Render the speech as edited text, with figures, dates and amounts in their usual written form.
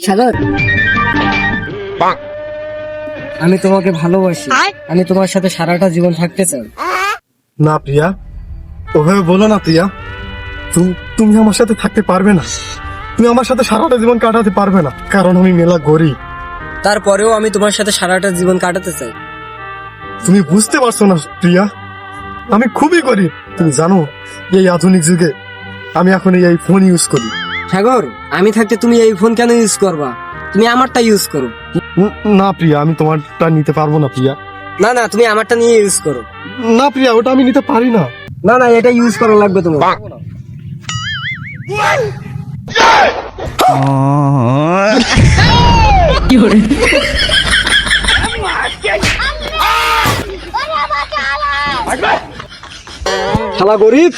সাগর, আমি তোমাকে ভালোবাসি। আমি তোমার সাথে সারাটা জীবন থাকতে চাই। না প্রিয়া, ওভাবে বলো না প্রিয়া। তুমি আমার সাথে থাকতে পারবে না। তুমি আমার সাথে সারাটা জীবন কাটাতে পারবে না, কারণ আমি মেলা গরিব। তারপরেও আমি তোমার সাথে সারাটা জীবন কাটাতে চাই। তুমি বুঝতে পারছো না প্রিয়া, আমি খুবই গরিব। তুমি জানো, এই আধুনিক যুগে আমি এখন এই ফোন ইউজ করি। সাগর, আমি থাকতে তুমি এই ফোন কেন ইউজ করবা? তুমি আমারটা ইউজ করো। না প্রিয়া, আমি তোমারটা নিতে পারবো না প্রিয়া। না না, তুমি আমারটা নিয়ে ইউজ করো। না প্রিয়া, ওটা আমি নিতে পারি না। না না, এটা ইউজ করা লাগবে তোমার। শালা গরিব।